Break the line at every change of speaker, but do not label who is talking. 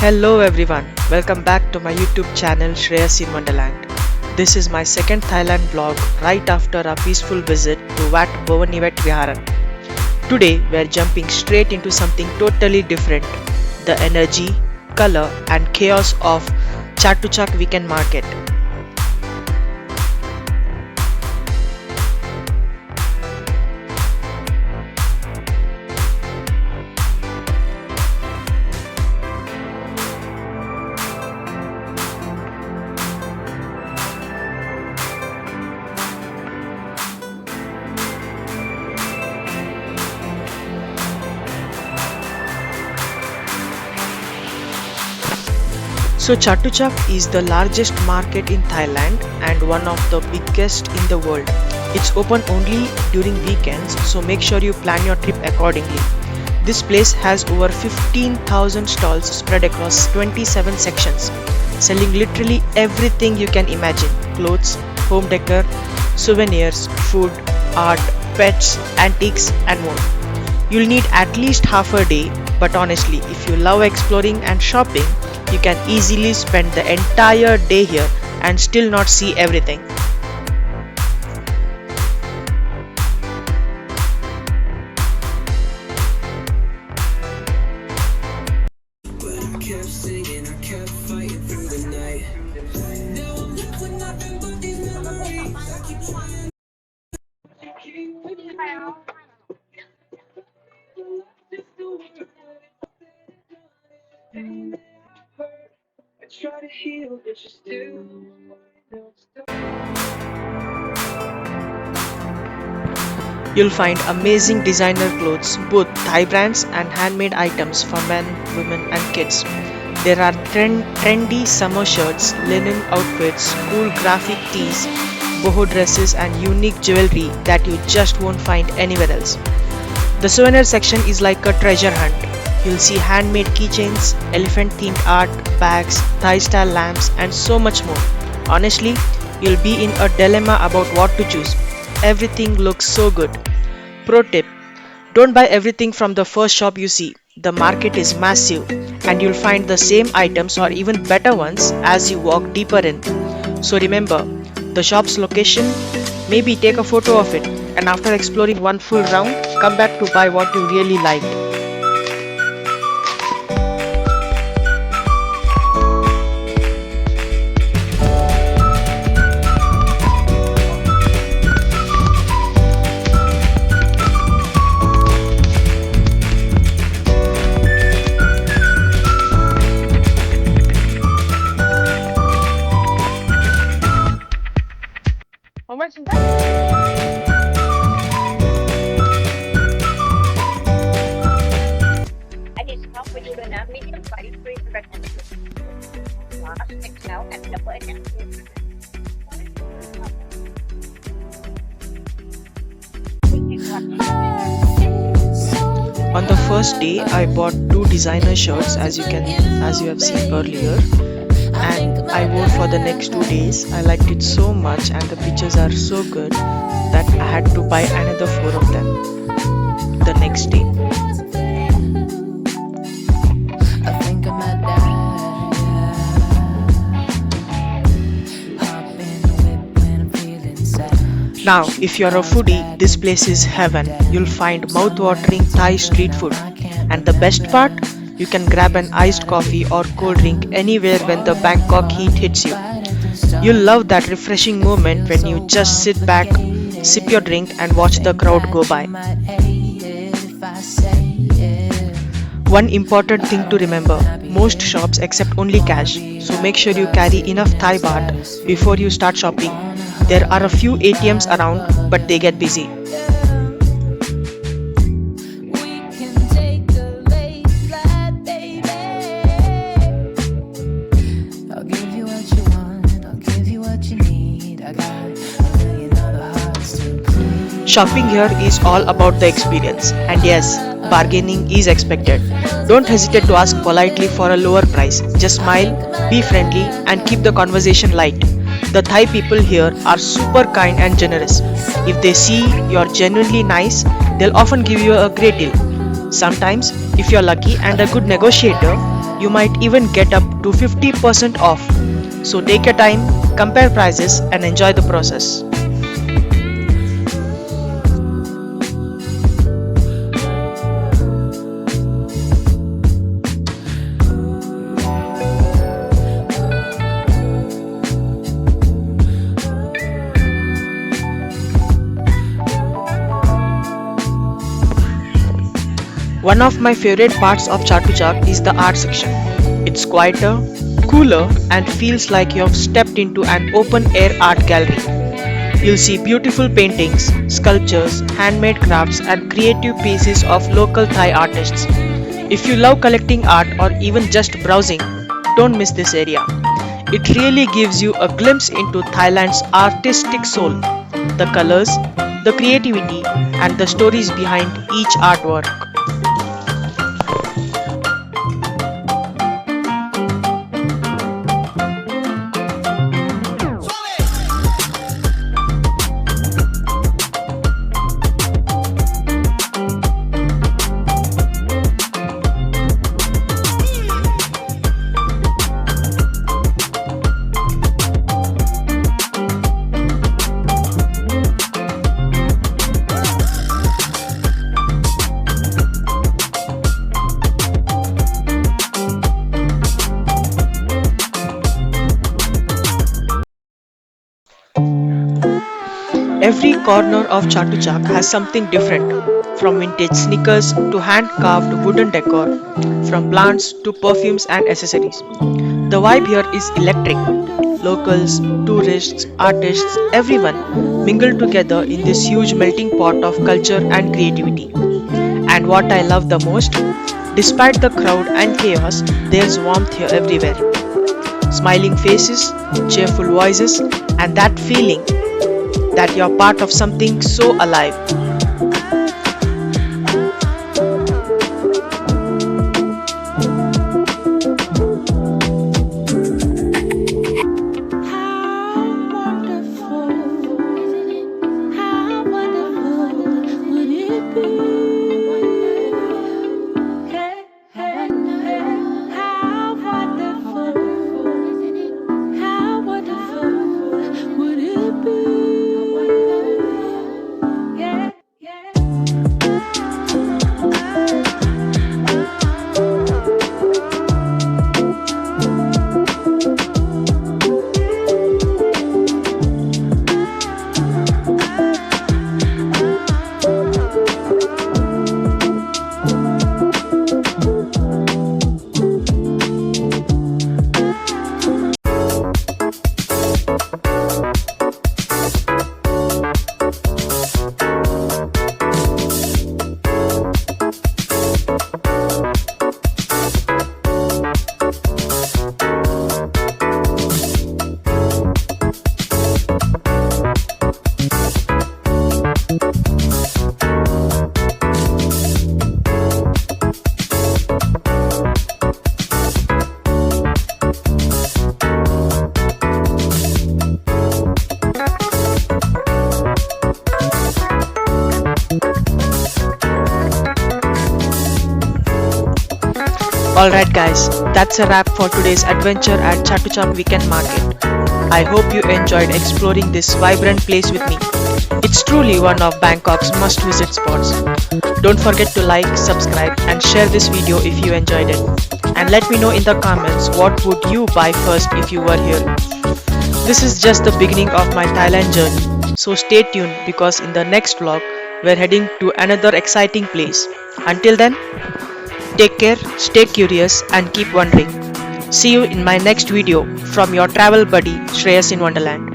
Hello everyone, welcome back to my YouTube channel Shreyas in Wonderland. This is my second Thailand vlog right after a peaceful visit to Wat Bowonniwet Viharan. Today we are jumping straight into something totally different, the energy, color and chaos of Chatuchak Weekend Market. So Chatuchak is the largest market in Thailand and one of the biggest in the world. It's open only during weekends, so make sure you plan your trip accordingly. This place has over 15,000 stalls spread across 27 sections, selling literally everything you can imagine: clothes, home decor, souvenirs, food, art, pets, antiques and more. You'll need at least half a day, but honestly, if you love exploring and shopping, you can easily spend the entire day here and still not see everything. You'll find amazing designer clothes, both Thai brands and handmade items for men, women and kids. There are trendy summer shirts, linen outfits, cool graphic tees, boho dresses and unique jewelry that you just won't find anywhere else. The souvenir section is like a treasure hunt. You'll see handmade keychains, elephant themed art, bags, Thai style lamps and so much more. Honestly, you'll be in a dilemma about what to choose. Everything looks so good. Pro tip: don't buy everything from the first shop you see. The market is massive and you'll find the same items or even better ones as you walk deeper in. So remember the shop's location, maybe take a photo of it, and after exploring one full round, come back to buy what you really liked. On the first day, I bought two designer shirts as you have seen earlier, and I wore for the next 2 days. I liked it so much and the pictures are so good that I had to buy another 4 of them the next day. Now, if you're a foodie, this place is heaven. You'll find mouth-watering Thai street food. And the best part? You can grab an iced coffee or cold drink anywhere when the Bangkok heat hits you. You'll love that refreshing moment when you just sit back, sip your drink and watch the crowd go by. One important thing to remember, most shops accept only cash, so make sure you carry enough Thai Baht before you start shopping. There are a few ATMs around, but they get busy. Shopping here is all about the experience, and yes, bargaining is expected. Don't hesitate to ask politely for a lower price. Just smile, be friendly, and keep the conversation light. The Thai people here are super kind and generous. If they see you're genuinely nice, they'll often give you a great deal. Sometimes, if you're lucky and a good negotiator, You might even get up to 50% off. So take your time, compare prices, and enjoy the process. One of my favorite parts of Chatuchak is the art section. It's quieter, cooler, and feels like you've stepped into an open air art gallery. You'll see beautiful paintings, sculptures, handmade crafts, and creative pieces of local Thai artists. If you love collecting art or even just browsing, don't miss this area. It really gives you a glimpse into Thailand's artistic soul, the colors, the creativity, and the stories behind each artwork. Every corner of Chatuchak has something different, from vintage sneakers to hand carved wooden decor, from plants to perfumes and accessories. The vibe here is electric. Locals, tourists, artists, everyone mingle together in this huge melting pot of culture and creativity. And what I love the most, despite the crowd and chaos, there's warmth here everywhere. Smiling faces, cheerful voices, and that feeling that you're part of something so alive. Alright guys, that's a wrap for today's adventure at Chatuchak Weekend Market. I hope you enjoyed exploring this vibrant place with me. It's truly one of Bangkok's must-visit spots. Don't forget to like, subscribe and share this video if you enjoyed it. And let me know in the comments what would you buy first if you were here. This is just the beginning of my Thailand journey. So stay tuned because in the next vlog, we're heading to another exciting place. Until then, take care, stay curious and keep wondering. See you in my next video from your travel buddy Shreyas in Wonderland.